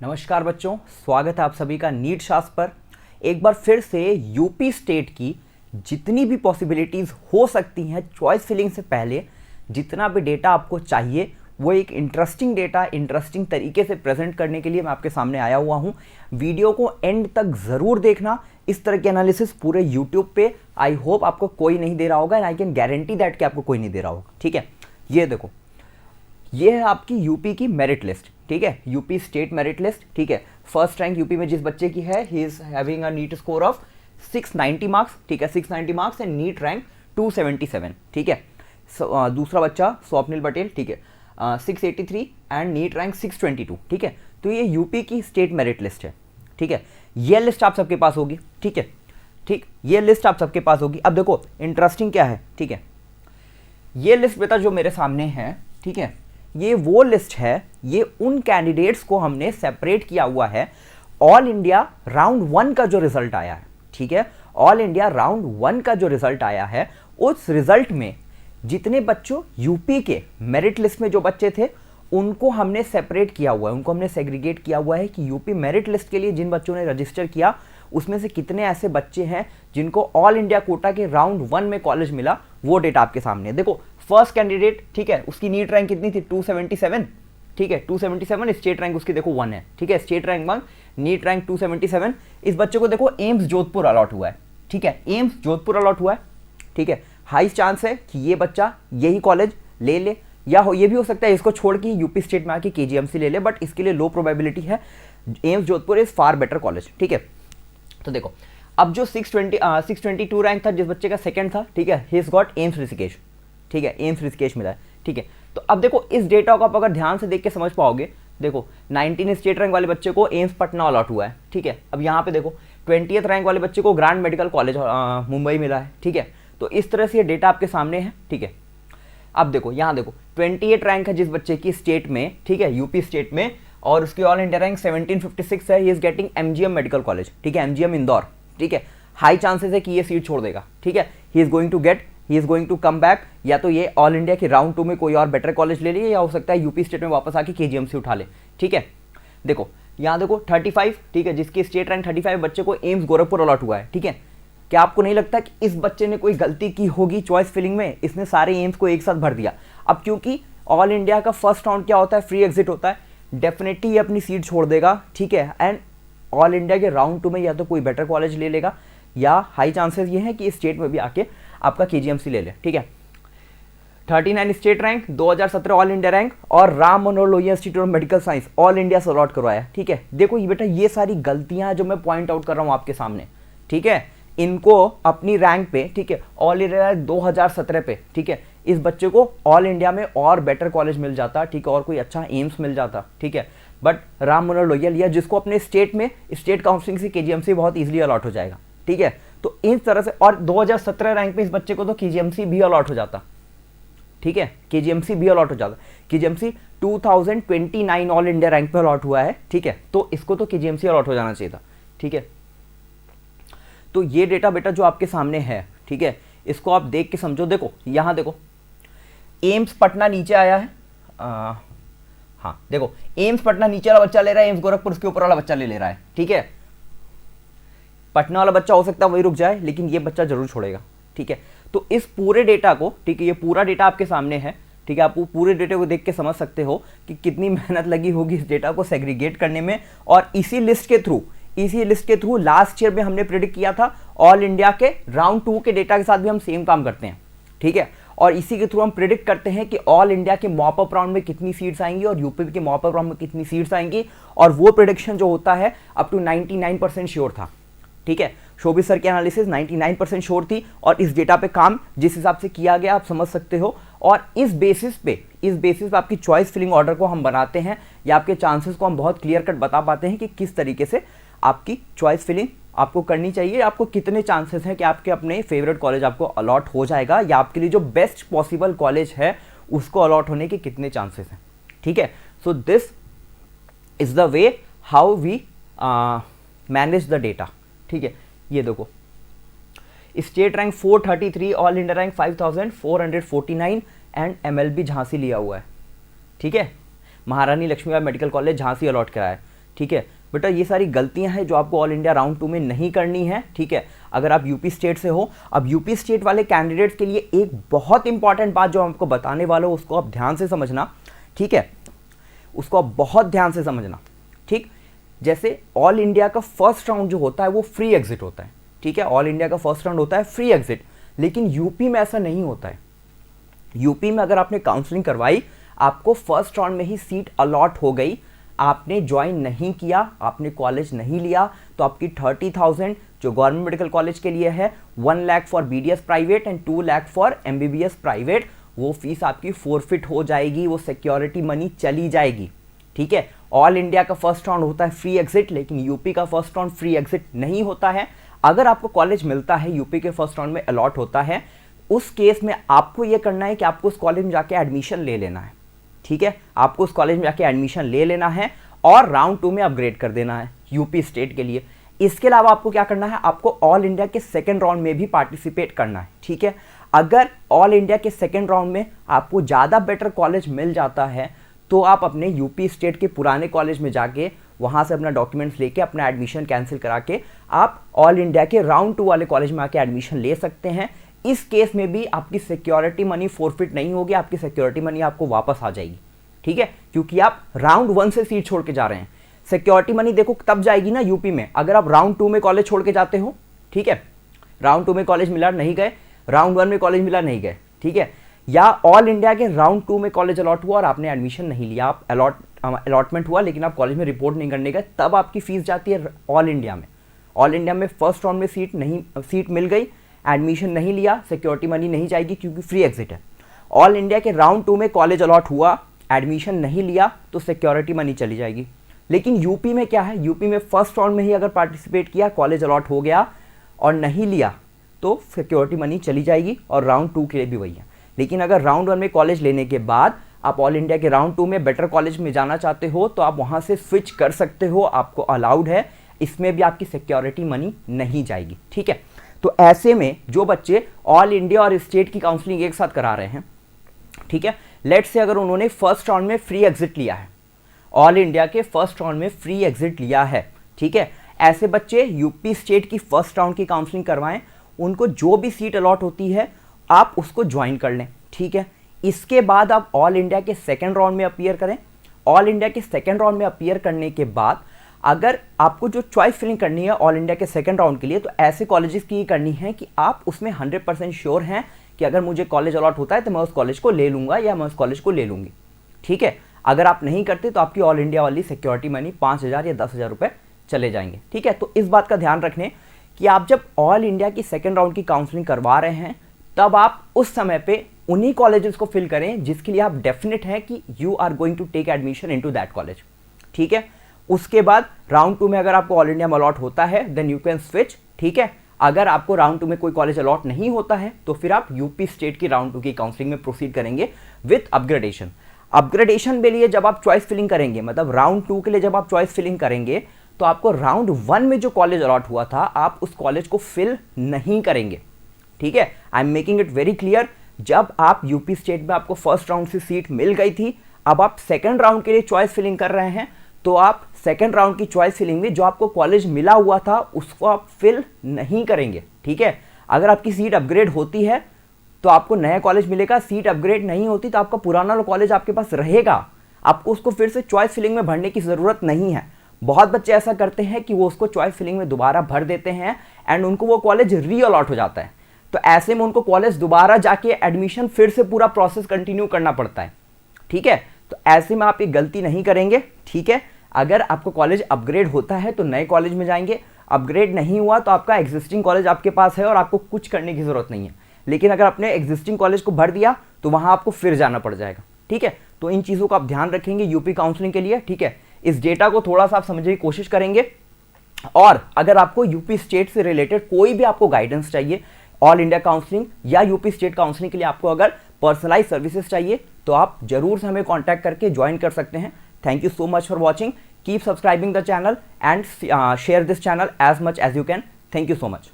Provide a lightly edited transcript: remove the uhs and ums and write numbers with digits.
नमस्कार बच्चों, स्वागत है आप सभी का नीट शास्त्र पर। एक बार फिर से यूपी स्टेट की जितनी भी पॉसिबिलिटीज़ हो सकती हैं चॉइस फिलिंग से पहले जितना भी डेटा आपको चाहिए वो एक इंटरेस्टिंग डेटा इंटरेस्टिंग तरीके से प्रेजेंट करने के लिए मैं आपके सामने आया हुआ हूं। वीडियो को एंड तक ज़रूर देखना। इस तरह के एनालिसिस पूरे यूट्यूब पे आई होप आपको कोई नहीं दे रहा होगा and I can guarantee that कि आपको कोई नहीं दे रहा होगा। ठीक है, ये देखो, ये है आपकी यूपी की मेरिट लिस्ट। ठीक है, यूपी स्टेट मेरिट लिस्ट। ठीक है, फर्स्ट रैंक यूपी में जिस बच्चे की है he is having a NEET score of 690 marks. ठीक है, 690 मार्क्स एंड नीट रैंक 277। ठीक है, दूसरा बच्चा स्वप्निल पटेल, ठीक है, 683 एंड नीट रैंक 622। ठीक है, तो ये यूपी की स्टेट मेरिट लिस्ट है। ठीक है, ये लिस्ट आप सबके पास होगी। ठीक है, ठीक, ये लिस्ट आप सबके पास होगी। अब देखो इंटरेस्टिंग क्या है। ठीक है, ये लिस्ट बेटा जो मेरे सामने है, ठीक है, ये वो लिस्ट है, ये उन कैंडिडेट्स को हमने सेपरेट किया हुआ है ऑल इंडिया राउंड 1 का जो रिजल्ट आया है। ठीक है, ऑल इंडिया राउंड 1 का जो रिजल्ट आया है उस रिजल्ट में जितने बच्चों यूपी के मेरिट लिस्ट में जो बच्चे थे उनको हमने सेपरेट किया हुआ है, उनको हमने सेग्रीगेट किया हुआ है कि यूपी मेरिट लिस्ट के लिए जिन बच्चों ने रजिस्टर किया उसमें से कितने ऐसे बच्चे हैं जिनको ऑल इंडिया कोटा के राउंड 1 में कॉलेज मिला। वो डेटा आपके सामने है। देखो फर्स्ट कैंडिडेट, ठीक है, उसकी नीट रैंक कितनी थी? 277। ठीक है, 277। स्टेट रैंक उसकी देखो 1 है। ठीक है, स्टेट रैंक 1, नीट रैंक 277। इस बच्चे को देखो एम्स जोधपुर अलॉट हुआ है। ठीक है, एम्स जोधपुर अलॉट हुआ है। ठीक है, हाई चांस है कि ये बच्चा यही कॉलेज ले ले, या ये भी हो सकता है इसको छोड़ के यूपी स्टेट में आके केजीएमसी ले ले, बट इसके लिए लो प्रोबेबिलिटी है। AIIMS Jodhpur is far better college. ठीक है, तो देखो अब जो 622 रैंक था जिस बच्चे का सेकंड था, ठीक है, he is got AIIMS Rishikesh. ठीक है, एम्स ऋषिकेश मिला है। ठीक है, तो अब देखो इस डेटा को आप अगर ध्यान से देख के समझ पाओगे, देखो 19 स्टेट रैंक वाले बच्चे को एम्स पटना अलॉट हुआ है। ठीक है, अब यहाँ पे देखो 20th रैंक वाले बच्चे को ग्रांड मेडिकल कॉलेज मुंबई मिला है। ठीक है, तो इस तरह से ये डेटा आपके सामने है। ठीक है, अब देखो यहाँ देखो 28 रैंक है जिस बच्चे की स्टेट में, ठीक है, यूपी स्टेट में, और उसकी ऑल इंडिया रैंक 1756 है। He is getting MGM medical college. ठीक है, एमजीएम इंदौर। ठीक है, हाई चांसेस है कि ये सीट छोड़ देगा। ठीक है, he is going to come back, या तो ये ऑल इंडिया के राउंड 2 में कोई और बेटर कॉलेज ले ले, या हो सकता है यूपी स्टेट में वापस आके केजीएमसी उठा ले। ठीक है, देखो यहाँ देखो 35, ठीक है, जिसकी स्टेट रैंक 35 बच्चे को एम्स गोरखपुर अलॉट हुआ है। ठीक है, क्या आपको नहीं लगता कि इस बच्चे ने कोई गलती की होगी चॉइस फिलिंग में? इसने सारे एम्स को एक साथ भर दिया। अब क्योंकि ऑल इंडिया का फर्स्ट राउंड क्या होता है? फ्री एग्जिट होता है। डेफिनेटली ये अपनी सीट छोड़ देगा। ठीक है, एंड ऑल इंडिया के राउंड 2 में या तो कोई बेटर कॉलेज ले लेगा, या हाई चांसेस ये है कि इस स्टेट में भी आके आपका केजीएमसी ले ले। ठीक है, 39 state rank, 2017 all India rank, और Ram Manohar Lohia institute of medical science all India से अलॉट करवाया। ठीक है, देखो ये बेटा ये सारी गलतियां जो मैं पॉइंट आउट कर रहा हूं आपके सामने, ठीक है, इनको अपनी रैंक पे, ठीक है, ऑल इंडिया 2017 पे, ठीक है, इस बच्चे को ऑल इंडिया में और बेटर कॉलेज मिल जाता, ठीक है, और कोई अच्छा एम्स मिल जाता। ठीक है, बट राम मनोहर लोहिया लिया जिसको अपने स्टेट में स्टेट काउंसलिंग से केजीएमसी बहुत इजीली अलॉट हो जाएगा। ठीक है, तो इस तरह से, और 2017 रैंक पे इस बच्चे को तो केजीएमसी भी अलॉट हो जाता। ठीक है, केजीएमसी भी अलॉट हो जाता। केजीएमसी 2029 ऑल इंडिया रैंक पे अलॉट हुआ है। ठीक है, तो इसको तो केजीएमसी अलॉट हो जाना चाहिए था। ठीक है, तो ये डेटा बेटा जो आपके सामने है, ठीक है, इसको आप देख के समझो। देखो यहाँ देखो एम्स पटना नीचे आया है। हाँ देखो एम्स पटना नीचे वाला बच्चा ले रहा है, एम्स गोरखपुर उसके ऊपर वाला बच्चा ले रहा है। ठीक है, पटना वाला बच्चा हो सकता है वही रुक जाए, लेकिन ये बच्चा जरूर छोड़ेगा। ठीक है, तो इस पूरे डेटा को, ठीक है, ये पूरा डेटा आपके सामने है। ठीक है, आप पूरे डेटा को देख के समझ सकते हो कि कितनी मेहनत लगी होगी इस डेटा को सेग्रीगेट करने में। और इसी लिस्ट के थ्रू लास्ट ईयर में हमने प्रेडिक्ट किया था ऑल इंडिया के राउंड 2 के डेटा के साथ भी हम सेम काम करते हैं। ठीक है, और इसी के थ्रू हम प्रेडिक्ट करते हैं कि ऑल इंडिया के मॉप अप राउंड में कितनी सीट्स आएंगी और यूपी के मॉप अप राउंड में कितनी सीट्स आएंगी, और वो प्रेडिक्शन जो होता है अप टू 99% श्योर था। ठीक है, शोभित सर की एनालिसिस 99% श्योर थी, और इस डेटा पे काम जिस हिसाब से किया गया आप समझ सकते हो। और इस बेसिस पे आपकी चॉइस फिलिंग ऑर्डर को हम बनाते हैं, या आपके चांसेस को हम बहुत क्लियर कट बता पाते हैं कि किस तरीके से आपकी चॉइस फिलिंग आपको करनी चाहिए, आपको कितने चांसेस हैं कि आपके अपने फेवरेट कॉलेज आपको अलॉट हो जाएगा, या आपके लिए जो बेस्ट पॉसिबल कॉलेज है उसको अलॉट होने के कितने चांसेस हैं। ठीक है, so this is the way how we manage the data. ठीक है, ये देखो state rank 433, all India rank 5449 and MLB Jhansi लिया हुआ है। ठीक है, Maharani Lakshmibai medical college Jhansi allot कराया है। ठीक है बेटा, ये सारी गलतियां हैं जो आपको ऑल इंडिया राउंड 2 में नहीं करनी है, ठीक है। अगर आप यूपी स्टेट से हो, अब यूपी स्टेट वाले कैंडिडेट्स के लिए एक बहुत इंपॉर्टेंट बात जो आपको बताने वाला हूं उसको आप ध्यान से समझना, ठीक है, उसको आप बहुत ध्यान से समझना, ठीक। जैसे ऑल इंडिया का फर्स्ट राउंड जो होता है वो फ्री एग्जिट होता है, ठीक है, ऑल इंडिया का फर्स्ट राउंड होता है फ्री एग्जिट, लेकिन यूपी में ऐसा नहीं होता है। यूपी में अगर आपने काउंसलिंग करवाई, आपको फर्स्ट राउंड में ही सीट अलॉट हो गई, आपने ज्वाइन नहीं किया, आपने कॉलेज नहीं लिया, तो आपकी 30,000 जो गवर्नमेंट मेडिकल कॉलेज के लिए है, 1 lakh for BDS private and 2 lakh for MBBS private, वो फीस आपकी फोरफिट हो जाएगी, वो सिक्योरिटी मनी चली जाएगी, ठीक है। ऑल इंडिया का फर्स्ट राउंड होता है फ्री एग्जिट, लेकिन यूपी का फर्स्ट राउंड फ्री एग्जिट नहीं होता है। अगर आपको कॉलेज मिलता है, यूपी के फर्स्ट राउंड में अलॉट होता है, उस केस में आपको यह करना है कि आपको उस कॉलेज में जाके एडमिशन ले लेना है, ठीक है, आपको उस कॉलेज में जाके एडमिशन ले लेना है और राउंड 2 में अपग्रेड कर देना है यूपी स्टेट के लिए। इसके अलावा आपको क्या करना है, आपको ऑल इंडिया के सेकंड राउंड में भी पार्टिसिपेट करना है, ठीक है। अगर ऑल इंडिया के सेकंड राउंड में आपको ज़्यादा बेटर कॉलेज मिल जाता है, तो आप अपने यूपी स्टेट के पुराने कॉलेज में जाके वहाँ से अपना डॉक्यूमेंट्स लेके अपना एडमिशन कैंसिल करा के आप ऑल इंडिया के राउंड 2 वाले कॉलेज में आके एडमिशन ले सकते हैं। इस केस में भी आपकी सिक्योरिटी मनी फोरफिट नहीं होगी, आपकी सिक्योरिटी मनी आपको वापस आ जाएगी, ठीक है, क्योंकि आप राउंड 1 से सीट छोड़ के जा रहे हैं। सिक्योरिटी मनी देखो तब जाएगी ना यूपी में, अगर आप राउंड 2 में कॉलेज छोड़ के जाते हो, ठीक है, राउंड 2 में कॉलेज मिला नहीं गए, राउंड 1 में कॉलेज मिला नहीं गए, ठीक है, या ऑल इंडिया के राउंड 2 में कॉलेज अलॉट हुआ और आपने एडमिशन नहीं लिया, आप अलॉटमेंट हुआ लेकिन आप कॉलेज में रिपोर्ट नहीं करने गए, तब आपकी फीस जाती है ऑल इंडिया में। ऑल इंडिया में फर्स्ट राउंड में सीट मिल गई, एडमिशन नहीं लिया, सिक्योरिटी मनी नहीं जाएगी क्योंकि फ्री एग्जिट है। ऑल इंडिया के राउंड 2 में कॉलेज अलॉट हुआ, एडमिशन नहीं लिया, तो सिक्योरिटी मनी चली जाएगी। लेकिन यूपी में क्या है, यूपी में फर्स्ट राउंड में ही अगर पार्टिसिपेट किया, कॉलेज अलॉट हो गया और नहीं लिया, तो सिक्योरिटी मनी चली जाएगी और राउंड 2 के लिए भी वही है। लेकिन अगर राउंड 1 में कॉलेज लेने के बाद आप ऑल इंडिया के राउंड 2 में बेटर कॉलेज में जाना चाहते हो, तो आप वहाँ से स्विच कर सकते हो, आपको अलाउड है, इसमें भी आपकी सिक्योरिटी मनी नहीं जाएगी, ठीक है। तो ऐसे में जो बच्चे ऑल इंडिया और स्टेट की काउंसलिंग एक साथ करा रहे हैं, ठीक है, लेट्स से अगर उन्होंने फर्स्ट राउंड में फ्री एग्जिट लिया है, ऑल इंडिया के फर्स्ट राउंड में फ्री एग्जिट लिया है, ठीक है, ऐसे बच्चे यूपी स्टेट की फर्स्ट राउंड की काउंसलिंग करवाएं, उनको जो भी सीट अलॉट होती है आप उसको ज्वाइन कर लें, ठीक है। इसके बाद आप ऑल इंडिया के सेकेंड राउंड में अपीयर करें। ऑल इंडिया के सेकेंड राउंड में अपीयर करने के बाद अगर आपको जो चॉइस फिलिंग करनी है ऑल इंडिया के सेकेंड राउंड के लिए, तो ऐसे कॉलेजेस की करनी है कि आप उसमें 100% श्योर हैं कि अगर मुझे कॉलेज अलॉट होता है तो मैं उस कॉलेज को ले लूँगा या मैं उस कॉलेज को ले लूँगी, ठीक है। अगर आप नहीं करते तो आपकी ऑल इंडिया वाली सिक्योरिटी मनी 5,000 या 10,000 रुपये चले जाएंगे, ठीक है। तो इस बात का ध्यान रखें कि आप जब ऑल इंडिया की सेकेंड राउंड की काउंसलिंग करवा रहे हैं, तब आप उस समय पे उन्हीं कॉलेजेस को फिल करें जिसके लिए आप डेफिनेट हैं कि you are going to take admission into that college, ठीक है। उसके बाद राउंड 2 में अगर आपको ऑल इंडिया में अलॉट होता है देन यू कैन स्विच, ठीक है। अगर आपको राउंड 2 में कोई कॉलेज अलॉट नहीं होता है तो फिर आप यूपी स्टेट की राउंड 2 की काउंसलिंग में प्रोसीड करेंगे विथ अपग्रेडेशन। अपग्रेडेशन के लिए जब आप चॉइस फिलिंग करेंगे, मतलब राउंड 2 के लिए जब आप चॉइस फिलिंग करेंगे, तो आपको राउंड 1 में जो कॉलेज अलॉट हुआ था आप उस कॉलेज को फिल नहीं करेंगे, ठीक है। I am making it very clear. जब आप यूपी स्टेट में आपको फर्स्ट राउंड से सीट मिल गई थी, अब आप सेकंड राउंड के लिए चॉइस फिलिंग कर रहे हैं, तो आप सेकंड राउंड की चॉइस फिलिंग में जो आपको कॉलेज मिला हुआ था उसको आप फिल नहीं करेंगे, ठीक है। अगर आपकी सीट अपग्रेड होती है तो आपको नया कॉलेज मिलेगा, सीट अपग्रेड नहीं होती तो आपका पुराना कॉलेज आपके पास रहेगा, आपको उसको फिर से चॉइस फिलिंग में भरने की ज़रूरत नहीं है। बहुत बच्चे ऐसा करते हैं कि वो उसको चॉइस फिलिंग में दोबारा भर देते हैं एंड उनको वो कॉलेज री अलॉट हो जाता है, तो ऐसे में उनको कॉलेज दोबारा जाके एडमिशन फिर से पूरा प्रोसेस कंटिन्यू करना पड़ता है, ठीक है। तो ऐसे में आप ये गलती नहीं करेंगे, ठीक है। अगर आपको कॉलेज अपग्रेड होता है तो नए कॉलेज में जाएंगे, अपग्रेड नहीं हुआ तो आपका एग्जिस्टिंग कॉलेज आपके पास है और आपको कुछ करने की ज़रूरत नहीं है। लेकिन अगर आपने एग्जिस्टिंग कॉलेज को भर दिया तो वहाँ आपको फिर जाना पड़ जाएगा, ठीक है। तो इन चीज़ों का आप ध्यान रखेंगे यूपी काउंसलिंग के लिए, ठीक है। इस डेटा को थोड़ा सा आप समझने की कोशिश करेंगे। और अगर आपको यूपी स्टेट से रिलेटेड कोई भी आपको गाइडेंस चाहिए, ऑल इंडिया काउंसलिंग या यूपी स्टेट काउंसलिंग के लिए आपको अगर पर्सनलाइज सर्विसेज चाहिए, तो आप जरूर से हमें कॉन्टैक्ट करके ज्वाइन कर सकते हैं। Thank you so much for watching. Keep subscribing the channel and share this channel as much as you can. Thank you so much.